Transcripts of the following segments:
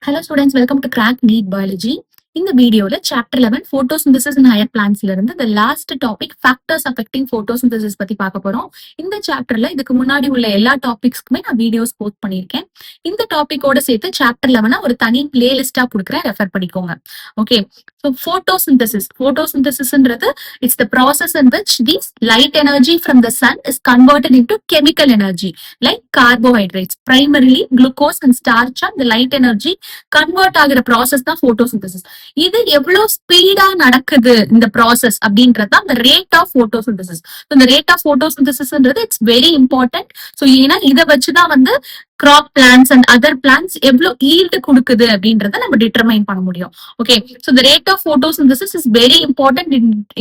Hello students, welcome to Crack Neat Biology. இந்த வீடியோல chapter 11 photosynthesis in higher plants இருந்து the last topic factors affecting photosynthesis பத்தி பார்க்க போறோம். இந்த சாப்டர்ல இதுக்கு முன்னாடி உள்ள எல்லா டாபிக்ஸ்க்குமே நான் வீடியோஸ் போஸ்ட் பண்ணிருக்கேன். இந்த டாபிக்கோட சேர்த்து சாப்டர் 11 ஒரு தனி பிளேலிஸ்டா கொடுக்குறேன், ரெஃபர் பண்ணிக்கோங்க. Okay, so photosynthesisன்றது it's the process in which the light energy from the sun is converted into chemical energy like carbohydrates, primarily glucose and starch and the light energy convert ஆகிற process தான் photosynthesis. இது எவ்வளவு speedo நடக்குது இந்த process அப்படின்றது அந்த rate of photosynthesis. இந்த rate of போட்டோசிந்தசிஸ்ன்றது இட்ஸ் வெரி இம்பார்ட்டன்ட். ஸோ ஏன்னா இதை வச்சுதான் வந்து crop plants and other plants எவ்வளவு ஈல்டு கொடுக்குது அப்படின்றத நம்ம டிட்டர்மைன் பண்ண முடியும். Okay, so the rate of photosynthesis is very important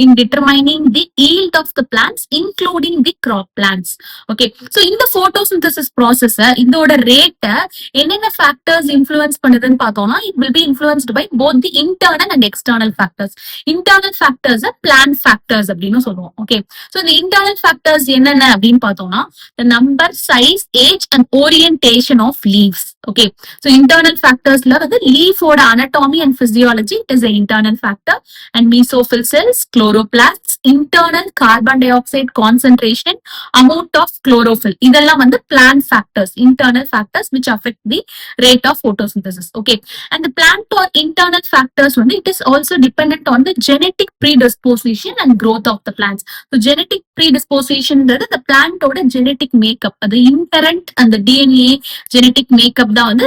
in determining the yield of the plants including the crop plants. Okay, so இந்த போட்டோசிந்தசிஸ் ப்ராசஸ இதோட ரேட்டை என்னென்ன ஃபேக்டர்ஸ் இன்ஃபுளுன்ஸ் பண்ணுதுன்னு பார்த்தோம்னா it will be influenced by both the internal and external factors. Internal factors plant factors அப்படின்னு சொல்லுவோம். Okay, so இந்த internal factors என்னென்ன அப்படின்னு பார்த்தோம்னா the number, size, age and orientation of leaves. Okay, so internal factors la the leaf oda anatomy and physiology, it is an internal factor. And mesophyll cells, chloroplasts, internal carbon dioxide concentration, amount of chlorophyll, idella vandu plant factors, internal factors which affect the rate of photosynthesis. Okay, and the plant or internal factors vandu it is also dependent on the genetic predisposition and growth of the plants. So genetic predisposition the plant oda genetic makeup, the inherent and the DNA genetic makeup தான் வந்து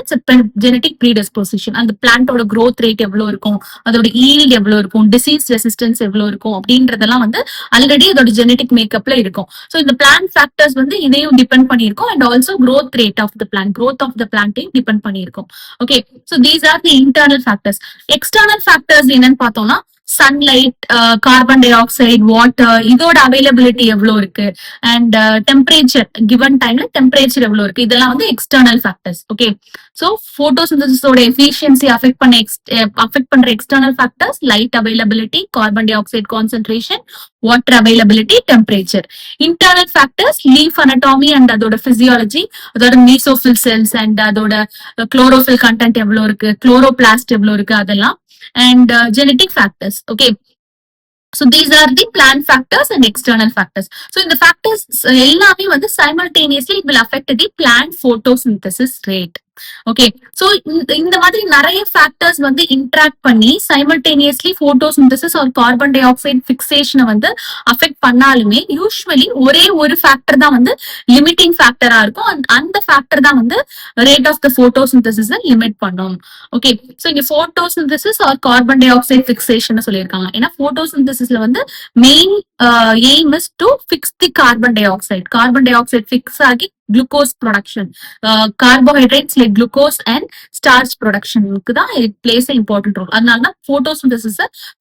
genetic predisposition. அந்த பிளான்ட்டோட growth rate எவ்வளவு இருக்கும், அதோட yield எவ்வளவு இருக்கும், disease resistance எவ்வளவு இருக்கும் அப்படின்றதெல்லாம் வந்து ஆல்ரெடி அதோட genetic makeupல இருக்கும். ஸோ இந்த plant factors வந்து இதையும் depend பண்ணியிருக்கும் and also growth rate of the plant, growth of the plant-ஐயும் டிபெண்ட் பண்ணியிருக்கும். Okay, so these are the internal factors. External factors என்னன்னு பார்த்தோம்னா sunlight, carbon di oxide, water, இதோட அவைலபிலிட்டி எவ்வளவு இருக்கு அண்ட் டெம்பரேச்சர், கிவன் டைம்ல டெம்பரேச்சர் எவ்வளவு இருக்கு, இதெல்லாம் வந்து எக்ஸ்டர்னல் ஃபேக்டர்ஸ். ஓகே, சோ போட்டோசிந்தசிஸோட எஃபிஷியன்சி அஃபெக்ட் பண்ற external factors light availability, carbon di oxide concentration, water availability, temperature. Internal factors leaf anatomy and அதோட பிசியாலஜி, அதோட மீசோஃபில் செல்ஸ் அண்ட் அதோட குளோரோஃபில் கண்டென்ட் எவ்வளவு இருக்கு, குளோரோபிளாஸ்ட் எவ்வளவு இருக்கு, அதெல்லாம். And genetic factors. Okay, so these are the plant factors and external factors. So in the factors எல்லாமே வந்து simultaneously it will affect the plant photosynthesis rate. Okay, so இந்த மாதிரி நிறைய ஃபேக்டர்ஸ் வந்து இன்டராக்ட் பண்ணி சைமல்டேனியஸ்லி போட்டோசிந்தசிஸ் ஒரு carbon di oxide பிக்சேஷனை வந்து affect பண்ணாலுமே யூஸ்வலி ஒரே ஒரு ஃபேக்டர் தான் வந்து லிமிட்டிங் ஃபேக்டரா இருக்கும். அந்த ஃபேக்டர் தான் வந்து rate of the photosynthesis limit பண்ணும். ஓகே, சோ இங்க போட்டோசிந்தசிஸ் ஒரு கார்பன் டை ஆக்சைடு பிக்சேஷன் சொல்லியிருக்காங்க. ஏன்னா போட்டோசிந்தசிஸ்ல வந்து main aim is to fix the carbon di oxide fix ஆகி glucose production, carbohydrates like glucose and starch production க்கு தான் it plays an important role. அதனால தான் photosynthesis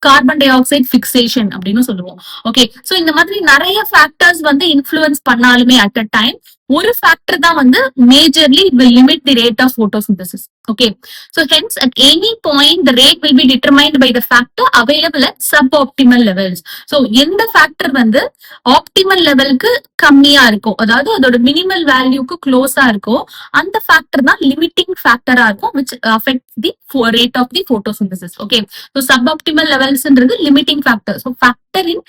carbon di oxide fixation அப்படின்னு சொல்லுவோம். ஓகே, சோ இந்த மாதிரி நிறைய ஃபேக்டர்ஸ் வந்து இன்ஃப்ளூயன்ஸ் பண்ணாலுமே அட் அ டைம் ஒரு ஃபேக்டர் தான் வந்து majorly will limit the rate of photosynthesis. Okay, so hence at any point the rate will be determined by the factor available at suboptimal levels. So எந்த factor வந்து optimal லெவலுக்கு கம்மியா இருக்கும், அதாவது அதோட மினிமல் வேல்யூக்கு க்ளோஸா இருக்கும், அந்த ஃபேக்டர் தான் லிமிட்டிங் ஃபேக்டரா இருக்கும் which affects the rate of the photosynthesis. Okay, so suboptimal levelsன்றது limiting factor. So factor in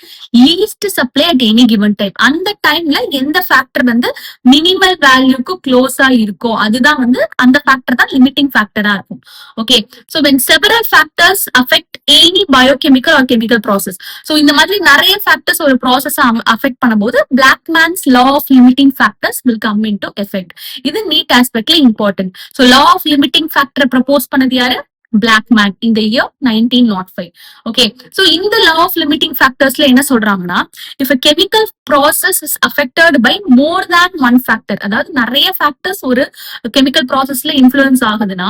least supply at any given time, அந்த டைம்ல எந்த ஃபேக்டர் வந்து மினிமல் வேல்யூக்கு க்ளோஸா இருக்கோ அதுதான் வந்து அந்த ஃபேக்டர் தான் லிமிட்டிங் ஃபேக்டரா இருக்கும். Okay, so when several factors affect any biochemical or chemical process, so இந்த மாதிரி நிறைய ஃபேக்டர்ஸ் ஒரு ப்ராசஸ் அஃபெக்ட் பண்ணும்போது Blackman's law of limiting factors will come into effect. இது நீட் ஆஸ்பெக்ட்ல important. So law of limiting factor propose பண்ணது யாரு? Blackman in the year 1905. Okay, so in the law of limiting factors la enna solranga, if a chemical process is affected by more than one factor, அதாவது நிறைய factors ஒரு chemical ப்ராசஸ்ல influence ஆகுதுன்னா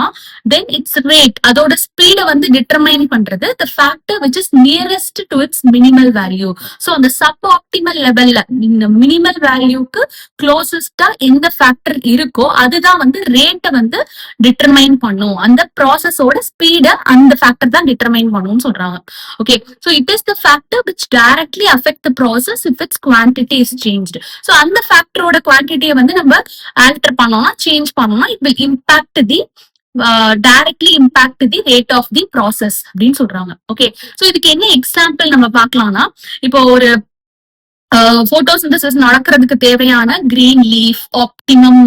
then its rate, அதோட ஸ்பீட வந்து determine பண்றது the factor which is nearest to its minimal value. So அந்த sub optimal லெவல்ல இந்த மினிமல் வேல்யூக்கு க்ளோசஸ்டா எந்த ஃபேக்டர் இருக்கோ அதுதான் வந்து ரேட்டை வந்து டிட்டர்மைன் பண்ணும். அந்த ப்ராசஸோட ஸ்பீட அந்த ஃபேக்டர் தான் டிட்டர்மைன் பண்ணும்னு சொல்றாங்க. Okay, so it is the factor which directly affect the process if its quantity is changed. So அந்த ஃபேக்டரோட குவான்டிட்டியை வந்து நம்ம ஆல்டர் பண்ணோம்னா, சேஞ்ச் பண்ணோம்னா it will impact the directly impact the rate of the process அப்படின்னு சொல்றாங்க. Okay, so இதுக்கு என்ன example நம்ம பார்க்கலாம்னா, இப்போ ஒரு போட்டோசிந்தசிஸ் நடக்கிறதுக்கு தேவையான green leaf, optimum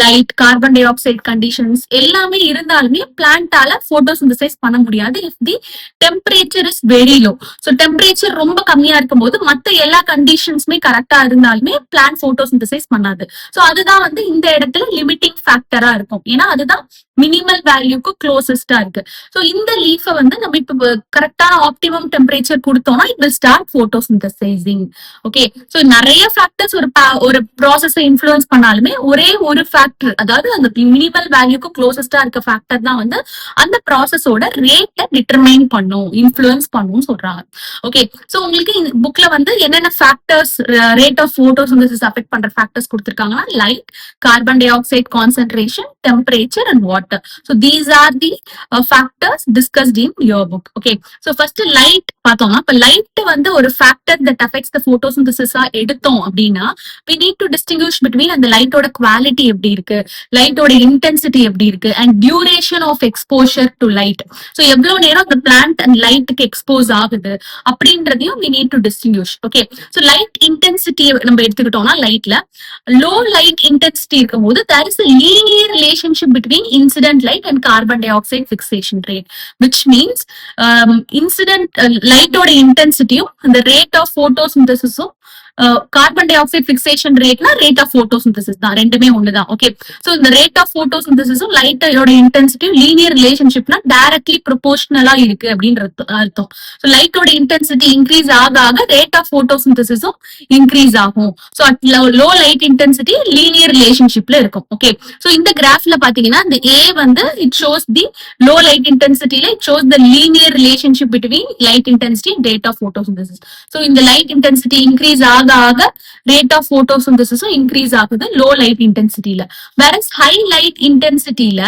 light, carbon di oxide conditions எல்லாமே இருந்தாலுமே பிளான்ட்டால போட்டோசிந்தசைஸ் பண்ண முடியாது if the temperature is very low. So temperature ரொம்ப கம்மியா இருக்கும் போது மற்ற எல்லா கண்டிஷன்ஸுமே கரெக்டா இருந்தாலுமே பிளான்ட் போட்டோசிந்தசைஸ் பண்ணாது. ஸோ அதுதான் வந்து இந்த இடத்துல லிமிட்டிங் ஃபேக்டரா இருக்கும். ஏன்னா அதுதான் மினிமல் வேல்யூக்கு க்ளோசஸ்டா இருக்கு. ஸோ இந்த லீஃபை வந்து நம்ம இப்போ கரெக்டான ஆப்டிமம் டெம்பரேச்சர் கொடுத்தோம்னா it will start photosynthesizing. Okay, so நிறைய ஃபேக்டர்ஸ் ஒரு ப்ராசஸை இன்ஃப்ளூயன்ஸ் பண்ணாலுமே ஒரே ஒரு ஃபேக்டர், அதாவது அந்த மினிமல் வேல்யூக்கு க்ளோசஸ்டா இருக்க ஃபேக்டர் தான் வந்து அந்த ப்ராசஸோட ரேட்டை டிட்டர்மைன் பண்ணும், இன்ஃப்ளூயன்ஸ் பண்ணும் சொல்றாங்க. ஓகே, சோ உங்களுக்கு இந்த புக்ல வந்து என்னென்ன factors rate of photosynthesis affect பண்ற ஃபேக்டர்ஸ் கொடுத்திருக்காங்கன்னா light, carbon di oxide concentration, temperature and water. So these are the factors discussed in your book. Okay, so first light பார்த்தோம்னா, இப்ப லைட் வந்து ஒரு factor that affects the photosynthesis எடுத்தோம் அப்படின்னா we need to distinguish between அந்த லைட்டோட quality எப்படி இருக்கு, லைட்டோட இன்டென்சிட்டி எப்படி இருக்கு, and duration of exposure to light. So எவ்வளவு நேரம் அந்த பிளான்ட் அண்ட் லைட்டுக்கு எக்ஸ்போஸ் ஆகுது அப்படின்றதையும் we need to distinguish. Okay, so light intensity நம்ம எடுத்துக்கிட்டோம்னா லைட்ல லோ லைட் இன்டென்சிட்டி இருக்கும் போது there is a linear relationship between incident light and carbon dioxide fixation rate, which means incident lightோட இன்டென்சிட்டியும் இந்த ரேட் ஆஃப் போட்டோசிந்தசிஸும் கார்பன் டை ஆக்சைடு பிக்சேஷன் ரேட்னா ரேட் ஆஃப் போட்டோசிந்தசிஸ் தான், ரெண்டுமே ஒண்ணுதான். ஓகே, சோ இந்த ரேட் ஆஃப் போட்டோசிந்தசிஸும் லைட்டோட இன்டென்சிட்டியும் லீனியர் ரிலேஷன்ஷிப்னா டைரக்ட்லி ப்ரொபோர்ஷனலா இருக்கு அப்படின்றது அர்த்தம். ஸோ லைட்டோட இன்டென்சிட்டி இன்க்ரீஸ் ஆக ஆக ரேட் ஆஃப் போட்டோசிந்தசிஸும் இன்க்ரீஸ் ஆகும். So low light intensity linear ரிலேஷன்ஷிப்ல இருக்கும். ஓகே, சோ இந்த கிராஃப்ல பாத்தீங்கன்னா இந்த ஏ வந்து it shows the low light இன்டென்சிட்டில it shows the linear relationship between light intensity and rate of photosynthesis. So இந்த லைட் இன்டென்சிட்டி இன்க்ரீஸ் ஆக ரேட் ஆஃப் போட்டோசிந்தசிஸும் இன்க்ரீஸ் ஆகுது லோ லைட் இன்டென்சிட்டில. வேற ஹை லைட் இன்டென்சிட்டில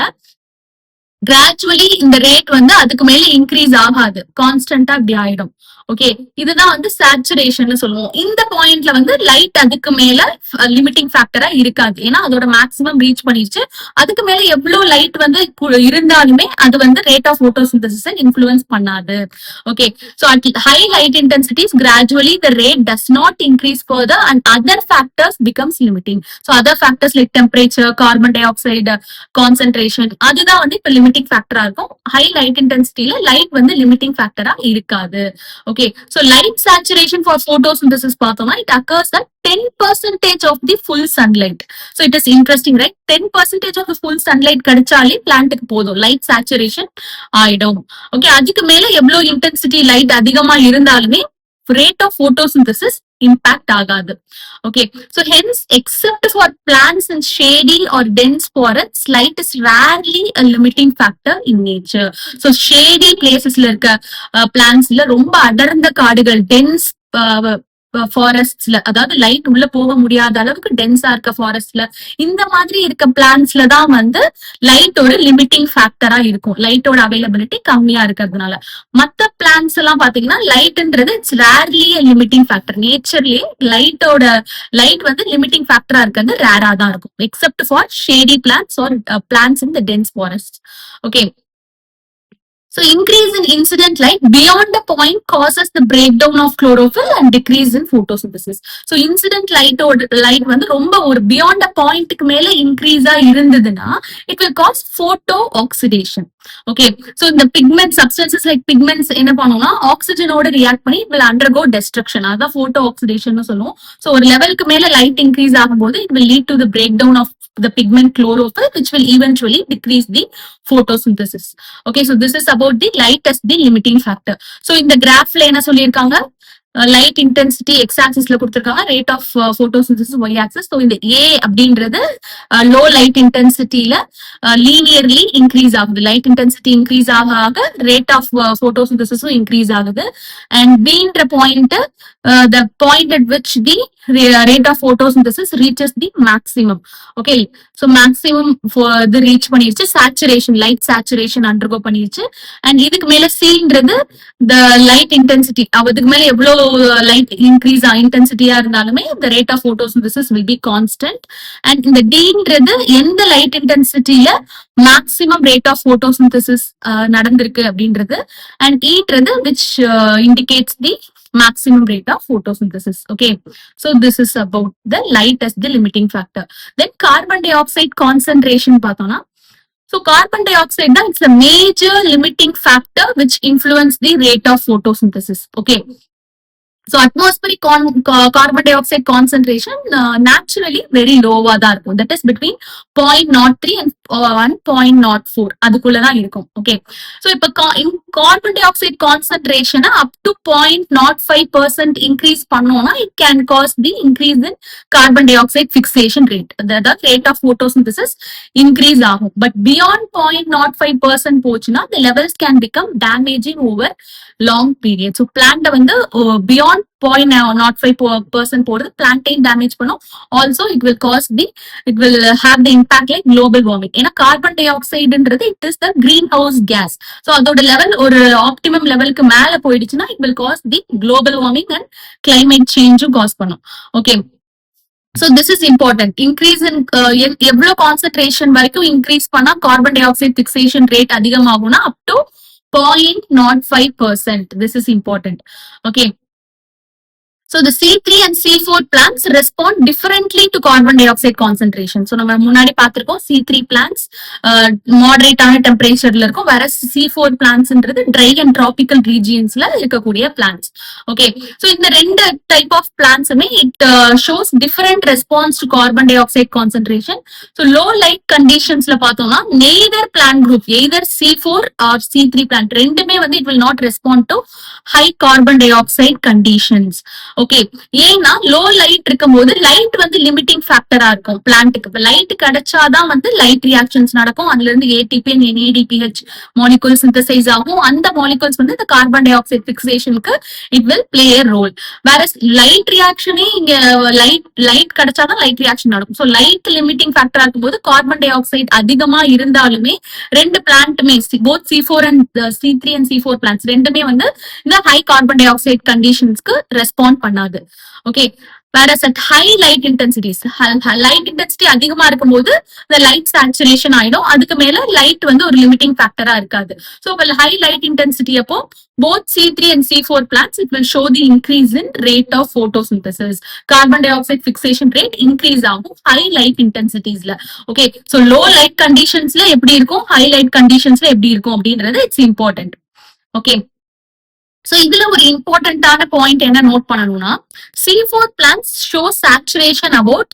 கிராஜுவலி இந்த ரேட் வந்து அதுக்கு மேல இன்க்ரீஸ் ஆகாது, கான்ஸ்டன்டா இப்படி ஆயிடும். ஓகே, இதுதான் வந்து சேச்சுரேஷன் சொல்லுவோம். இந்த பாயிண்ட்ல வந்து லைட் அதுக்கு மேல லிமிட்டிங் ஃபேக்டரா இருக்காது, ஏன்னா அதோட மேக்ஸிமம் ரீச் பண்ணிருச்சு. அதுக்கு மேல எவ்வளவு லைட் வந்து இருந்தாலுமே அது வந்து ரேட் ஆஃப் போட்டோசிந்தசிஸை இன்ஃப்ளூயன்ஸ் பண்ணாது. Okay, so at high light intensities gradually the rate does not increase further and other factors becomes limiting. So other factors like temperature, carbon di oxide concentration, அதுதான் வந்து இப்ப limiting ஃபேக்டரா இருக்கும். High light இன்டென்சிட்டில light வந்து limiting ஃபேக்டரா இருக்காது. Okay, so light saturation for photosynthesis பார்த்தோம்னா it occurs at 10% of the full sunlight. So it is interesting, right? 10% of the full sunlight கிடைச்சாலே பிளான்ட்டுக்கு போதும், light saturation ஆயிடும். ஓகே, அதுக்கு மேல எவ்வளவு இன்டென்சிட்டி லைட் அதிகமா இருந்தாலுமே rate of photosynthesis impact ஆகாது. Okay, so hence except for plants in shady or dense forests, light is rarely a limiting factor in nature. So shady placesல இருக்க பிளான்ட்ஸ்ல, ரொம்ப அடர்ந்த காடுகள், டென்ஸ் ஃபாரஸ்ட்ஸ்ல, அதாவது லைட் உள்ள போக முடியாத அளவுக்கு டென்ஸா இருக்க ஃபாரஸ்ட்ல, இந்த மாதிரி இருக்க பிளான்ட்ஸ்ல தான் வந்து லைட்டோட லிமிட்டிங் ஃபேக்டரா இருக்கும், லைட்டோட அவைலபிலிட்டி கம்மியா இருக்கிறதுனால. மத்த பிளான்ட்ஸ் எல்லாம் பாத்தீங்கன்னா லைட்ன்றது இட்ஸ் ரேர்லி லிமிட்டிங் ஃபேக்டர். நேச்சர்லயே லைட் வந்து லிமிட்டிங் ஃபேக்டரா இருக்கிறது ரேரா தான் இருக்கும், except for shady plants or plants in the dense forest. Okay, so increase in incident light beyond a point causes the breakdown of chlorophyll and decrease in photosynthesis. So incident light வந்து ரொம்ப ஒரு beyond a point க்கு மேல increase இருந்ததுன்னா it will cause photo oxidation. Okay, so the pigment substances like pigments என்ன பண்ணும்னா ஆக்சிஜனோட react பண்ணி it will undergo destruction. அதான் photo oxidation சொல்லுவோம். So ஒரு லெவலுக்கு மேல லைட் இன்க்ரீஸ் ஆகும்போது it will lead to the breakdown of the pigment chlorophyll, which will eventually decrease the photosynthesis. Okay, so this is about the light as the limiting factor. So in the graph la என்ன சொல்லிருக்காங்க, light intensity x ஆக்சிஸ்ல கொடுத்திருக்காங்க, rate of photosynthesis y axis. So இந்த A அப்படின்றது low light இன்டென்சிட்டியில linearly increase ஆகுது. Light intensity increase ஆக ஆக ரேட் ஆஃப் போட்டோசிந்தசிஸும் இன்க்ரீஸ் ஆகுது. அண்ட் பின்ற point the point at which the rate of photosynthesis reaches the maximum. Okay, so maximum for the reach பண்ணிருச்சு, saturation, light saturation undergo பண்ணிருச்சு. and இதுக்கு மேல cன்றது the light intensity, அதுக்கு மேல எவ்வளவு light increase intensity இருந்தாலுமே the rate of photosynthesis will be constant. And இந்த Dன்றது எந்த light intensityல maximum rate of photosynthesis நடந்திருக்கு அப்படின்றது, and Eன்றது which indicates the maximum rate of photosynthesis. Okay, so this is about the light as the limiting factor. Then carbon dioxide concentration பார்த்தோம்னா, so carbon dioxide தான் it's a major limiting factor which influence the rate of photosynthesis. Okay, so atmospheric carbon dioxide concentration naturally very low தான் இருக்கும். That is between 0.03 and 1.04 அதுக்குள்ளதான் இருக்கும். Okay, so இப்போ carbon tie ஆக்சைடு கான்சென்ட்ரேஷனை up to 0.05% increase பண்ணோம்னா it can cause the increase in carbon di oxide fixation ரேட், rate rate of photosynthesis increase ஆகும். பட் பியாண்ட் 0.05% போச்சுன்னா the levels can become damaging over long period. So பிளான்ட்டை வந்து beyond 0.05% போடுறது பிளான்டைன் டேமேஜ் பண்ணும். Also it will have the impact like global warming. ஏன்னா carbon டை ஆக்சைடுன்றது it is the greenhouse gas. So அதோட லெவல் ஒரு ஆப்டிமம் லெவலுக்கு மேல போயிடுச்சுன்னா it will cause the global warming and climate சேஞ்சும் காஸ் பண்ணும். Okay, so this is important. Increase in எவ்வளவு கான்சென்ட்ரேஷன் வரைக்கும் இன்க்ரீஸ் பண்ணா carbon di oxide fixation rate அதிகமாகும்னா up to 0.05%. This is important. Okay, so the C3 and C4 plants respond differently to carbon dioxide concentration. So நம்ம முன்னாடி பார்த்திருக்கோம் C3 plants moderate ஆன டெம்பரேச்சர்ல இருக்கும், வேற C4 plantsன்றது dry and tropical regionsல இருக்கக்கூடிய plants. Okay, so இந்த ரெண்டு type of plantsமே it shows different response to carbon dioxide concentration. So low light conditionsல பார்த்தோம்னா neither plant group, either C4 or C3 plant ரெண்டுமே வந்து it will not respond to high carbon dioxide conditions. Okay, ஏன்னா low light இருக்கும் போது light வந்து limiting ஃபேக்டரா இருக்கும் பிளான்ட்டுக்கு. இப்ப லைட் கிடைச்சாதான் வந்து லைட் ரியாக்ஷன்ஸ் நடக்கும், அதுல இருந்து ATP and NADPH molecule synthesize ஆகும். அந்த மாலிகூல்ஸ் வந்து இந்த கார்பன் டை ஆக்சைடு பிக்சேஷனுக்கு it will play a role. வேற லைட் ரியாக்ஷனே இங்க லைட் கிடைச்சாதான் லைட் ரியாக்ஷன் நடக்கும். ஸோ லைட் லிமிட்டிங் ஃபேக்டரா இருக்கும் போது கார்பன் டை ஆக்சைடு அதிகமா இருந்தாலுமே ரெண்டு பிளான்ட்டுமே both C4 and C3 and C4 plants ரெண்டுமே வந்து இந்த ஹை கார்பன் டை ஆக்சைடு கண்டிஷன்ஸ்க்கு ரெஸ்பாண்ட் பண்ணாது. Okay, whereas at high light intensities, light intensity அதிகமா இருக்கும் போது the light saturation ஆயிடும், அதுக்கு மேல லைட் வந்து ஒரு லிமிட்டிங் ஃபேக்டரா இருக்காது. ஸோ high light intensity அப்போ both C3 and C4 plants it will show the increase in rate of photosynthesis. Carbon dioxide fixation rate increase ஆகும் high light intensitiesல. ஓகே, ஸோ low light conditionsல எப்படி இருக்கும், high light conditionsல எப்படி இருக்கும் அப்படின்றது it's important. ஓகே, சோ இதுல ஒரு இம்பார்ட்டன்டான பாயிண்ட் என்ன நோட் பண்ணணும்னா C4 plants show saturation about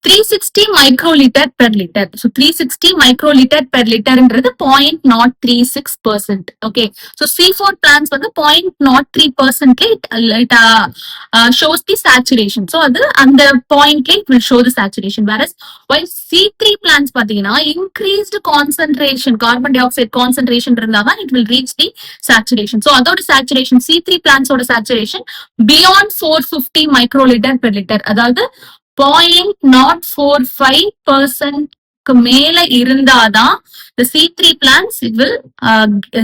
360 microliter per liter. So 360 microliter per literன்றது 0.036%. Okay, so C4 plants வந்து 0.03% it shows the saturation. So அது அந்த பாயிண்ட்ல it will show the saturation. Whereas while C3 plants பாத்தீங்கன்னா increased concentration carbon dioxide concentration இருந்தாதான் it will reach the saturation. So அதோட saturation C3 plants ஓட saturation beyond 450 microliter per liter, அதாவது 0.045% மேல இருந்தாதான் the C3 plants it will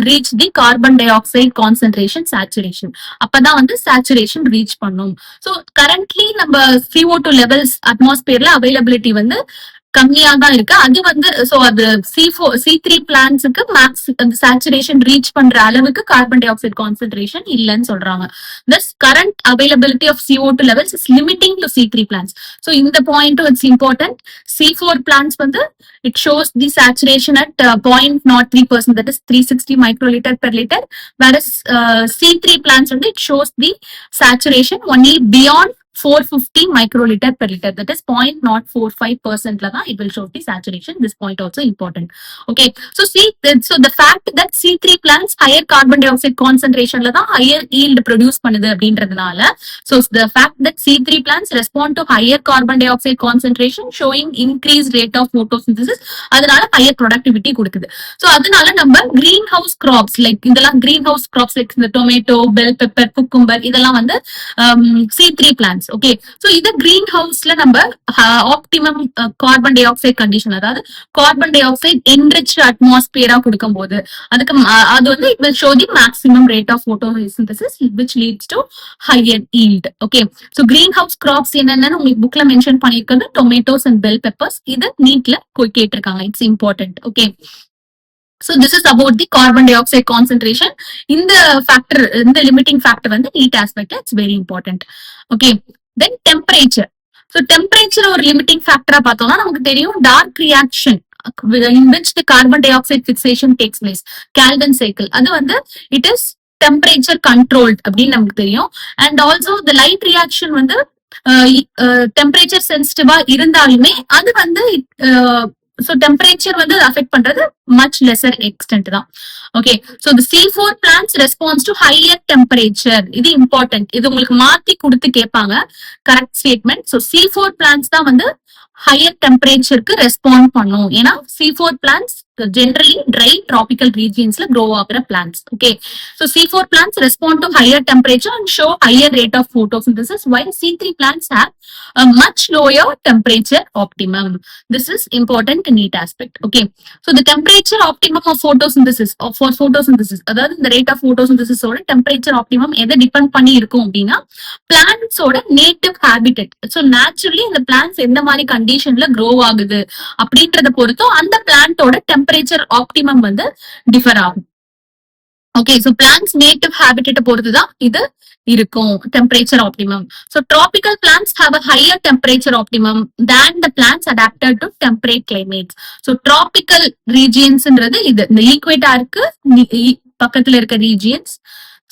reach the carbon dioxide concentration saturation. அப்பதான் வந்து saturation reach பண்ணும். So currently நம்ம CO2 levels atmosphereல availability வந்து கம்மியா தான் இருக்கு. அது வந்து சோ அது C3 பிளான்ட்ஸுக்கு மேக்ஸ் அந்த சேச்சுரேஷன் ரீச் பண்ற அளவுக்கு கார்பன் டை ஆக்சைடு கான்சென்ட்ரேஷன் இல்லைன்னு சொல்றாங்க. Thus current availability of CO2 levels is limiting to C3 plants. So இந்த point it's important. C4 plants வந்து it shows the saturation at 0.03%, that is 360 microliter per liter, whereas C3 plants வந்து it shows the saturation only beyond 450 microliter per liter, that is 0.045% la it will show the saturation. This point also important. Okay, so the fact that C3 plants higher carbon dioxide concentration la higher yield produce பண்ணுது அப்படின்றதுனால, so the fact that C3 plants respond to higher carbon dioxide concentration showing increased rate of photosynthesis, அதனால higher productivity கொடுக்குது. So அதனால நம்ம greenhouse crops like இதெல்லாம் greenhouse crops like இந்த tomato, bell pepper, cucumber இதெல்லாம் வந்து C3 plants. Regions. Okay, so இது green ஹவுஸ்ல நம்ம optimum carbon di oxide condition, அதாவது கார்பன் டை ஆக்சைடு என்ரிச் அட்மாஸ்பியரா கொடுக்கும் போது அதுக்கு அது வந்து it will show the maximum rate of photosynthesis which leads to higher yield. Okay, so green house crops என்னென்னு உங்களுக்கு புக்ல மென்ஷன் பண்ணியிருக்கிறது டொமேட்டோஸ் அண்ட் பெல் பெப்பர்ஸ். இது நீட்ல கேட்டிருக்காங்க, it's important. Okay, so this is about the carbon dioxide concentration. In the factor, in the limiting factor வந்து heat aspect, it's very important. Okay, then temperature. So temperature ஒரு limiting factor பார்த்தோம்னா நமக்கு தெரியும் dark reaction in which the carbon dioxide fixation takes place, Calvin cycle. அது வந்து it is temperature controlled அப்படின்னு நமக்கு தெரியும். And also the light reaction வந்து temperature sensitive இருந்தாலுமே அது வந்து so temperature வந்து affect பண்றது much lesser extent தான். Okay, so the C4 plants responds to higher temperature. இது important, இது உங்களுக்கு மாத்தி கொடுத்து கேட்பாங்க correct statement. So C4 plants தான் வந்து higher temperature க்கு respond பண்ணும். ஏன்னா C4 plants generally dry tropical regions la grow ஆகுற plants. Okay, so C4 plants respond to higher temperature and show higher rate of photosynthesis, while C3 plants have a much lower temperature optimum. This is important neat aspect. Okay, so the temperature optimum of photosynthesis, for photosynthesis, அதாவது இந்த rate of photosynthesis ஓட temperature optimum எதை depend பண்ணி இருக்கும் அப்படின்னா plants ஓட native habitat. So naturally இந்த plants எந்த மாதிரி கண்டிஷன்ல grow ஆகுது அப்படின்றத பொறுத்தும் அந்த பிளான்ட்டோட temperature optimum வந்து டிஃபர் ஆகும். Okay, so plants native habitat பொறுத்துதான் இது இருக்கும் temperature optimum. So tropical plants have a higher temperature optimum than the plants adapted to temperate climates. So tropical regionsன்றது இது இந்த ஈக்வேட்டாருக்கு பக்கத்துல இருக்க regions.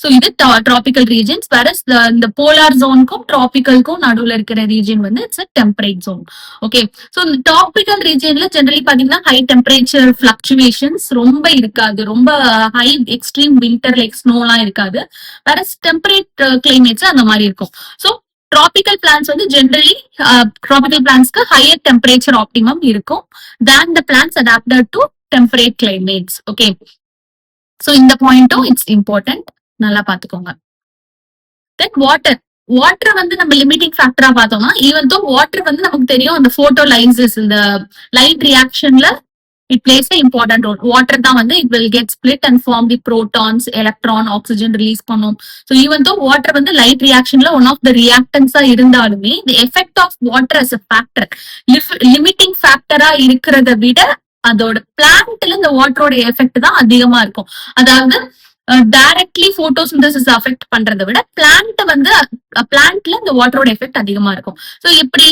So இது tropical regions, whereas the polar zoneக்கும் tropicalக்கும் நடுவுல இருக்கிற region வந்து it's a temperate zone. Okay, so இந்த tropical regionல generally பாத்தீங்கன்னா high temperature fluctuations ரொம்ப இருக்காது, ரொம்ப high extreme winter like snow எல்லாம் இருக்காது, whereas temperate climates அந்த மாதிரி இருக்கும். So tropical plants வந்து generally tropical plantsக்கு higher temperature optimum இருக்கும் than the plants adapted to temperate climates. Okay, so இந்த பாயிண்ட்டும் it's important, நல்லா பாத்துக்கோங்க. தென் வாட்டர் வந்து நம்ம லிமிட்டிங் ஃபேக்டரா பார்த்தோம்னா ஈவன் தோ வாட்டர் வந்து நமக்கு தெரியும் அந்த போட்டோலைசிஸ் இந்த லைட் ரியாக்ஷன்ல it plays a important role. Water தான் வந்து it will get split and form the protons, electron, oxygen release பண்ணும். ஸோ ஈவன் தோ வாட்டர் வந்து லைட் ரியாக்ஷன்ல ஒன் ஆஃப் த ரியாக்டன்ஸா இருந்தாலுமே the effect of water as a factor limiting ஃபேக்டரா இருக்கிறத விட அதோட பிளான்ட்ல இந்த வாட்டரோட எஃபெக்ட் தான் அதிகமா இருக்கும். அதாவது டைரக்ட்லி போட்டோசிந்தசிஸ் அஃபெக்ட் பண்றதை விட பிளான்ட்ல இந்த வாட்டரோட எஃபெக்ட் அதிகமா இருக்கும். சோ எப்படி,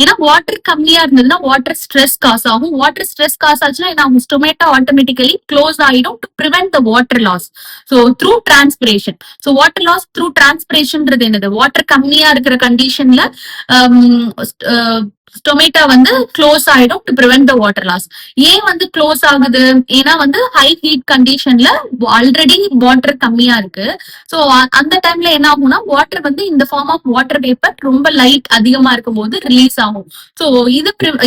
ஏன்னா வாட்டர் கம்மியா இருந்ததுன்னா வாட்டர் ஸ்ட்ரெஸ் காஸ் ஆகும். வாட்டர் ஸ்ட்ரெஸ் காஸ் ஆச்சுன்னா என்ன ஆகும், ஸ்டொமேட்டோ ஆட்டோமேட்டிக்கலி க்ளோஸ் ஆயிடும் to prevent the water loss. So through transpiration. So water loss through டிரான்ஸ்பிரேஷன்ன்றது என்னது, வாட்டர் கம்மியா இருக்கிற கண்டிஷன்ல ஸ்டொமேட்டோ வந்து க்ளோஸ் ஆயிடும் to prevent the water loss. ஏன் வந்து க்ளோஸ் ஆகுது, ஏன்னா வந்து ஹை ஹீட் கண்டிஷன்ல ஆல்ரெடி வாட்டர் கம்மியா இருக்கு. ஸோ அந்த டைம்ல என்ன ஆகும்னா வாட்டர் வந்து இந்த ஃபார்ம் ஆஃப் வாட்டர் வேப்பர் ரொம்ப லைட் அதிகமா இருக்கும் போது ரிலீஸ் ஆகும். ஸோ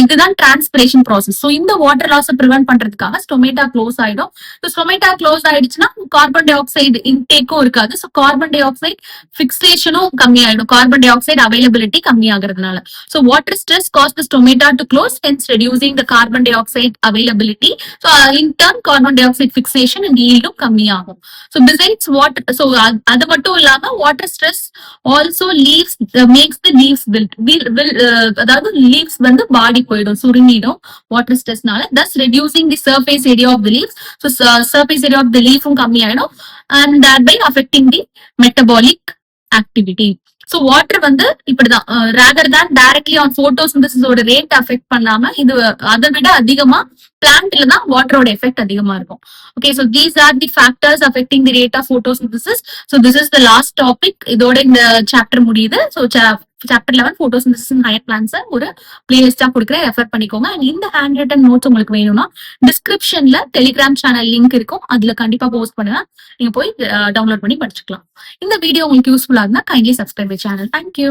இதுதான் டிரான்ஸ்பிரேஷன் ப்ராசஸ். ஸோ இந்த வாட்டர் லாஸை ப்ரிவென்ட் பண்றதுக்காக ஸ்டொமேட்டோ க்ளோஸ் ஆயிடும். ஸோ ஸ்டொமேட்டோ க்ளோஸ் ஆயிடுச்சுன்னா கார்பன் டை ஆக்சைடு இன்டேக்கும் இருக்காது. ஸோ கார்பன் டை ஆக்சைடு பிக்சேஷனும் கம்மி ஆயிடும், கார்பன் டை ஆக்சைடு அவைலபிலிட்டி கம்மி ஆகுறதுனால. So water stress cause the stomata to close, hence reducing the carbon dioxide availability. So in turn carbon dioxide fixation and yield கம்மி ஆகும். So besides water, so அது மட்டும் இல்லாம water stress also leaves makes the leaves wilt. அதாவது leaves வந்து பாடி போயிடும், சுருங்கிடும் water stressனால, thus reducing the surface area of the leaves. So surface area of the leaf கம்மி ஆயிடும் and thereby affecting the metabolic activity. So water வந்து இப்படிதான் rather than directly on photosynthesis ஓட rate affect பண்ணாம இது அதை விட அதிகமா பிளான்ட்ல தான் வாட்டரோட எஃபெக்ட் அதிகமா இருக்கும். Okay, so these are the factors affecting the rate of photosynthesis. So this is the last topic. இதோட இந்த சாப்டர் முடியுது. So chapter 11 photosynthesis in higher plants ஒரு பிளேலிஸ்டா கொடுக்குறேன், ரெஃபர் பண்ணிக்கோங்க. அண்ட் இந்த ஹேண்ட் ரிட்டன் நோட்ஸ் உங்களுக்கு வேணும்னா டிஸ்கிரிப்ஷன்ல டெலிகிராம் சேனல் லிங்க் இருக்கும், அதுல கண்டிப்பா போஸ்ட் பண்ணுவேன், நீங்க போய் டவுன்லோட் பண்ணி படிச்சுக்கலாம். இந்த வீடியோ உங்களுக்கு யூஸ்ஃபுல்லா இருந்தா kindly subscribe my channel. Thank you.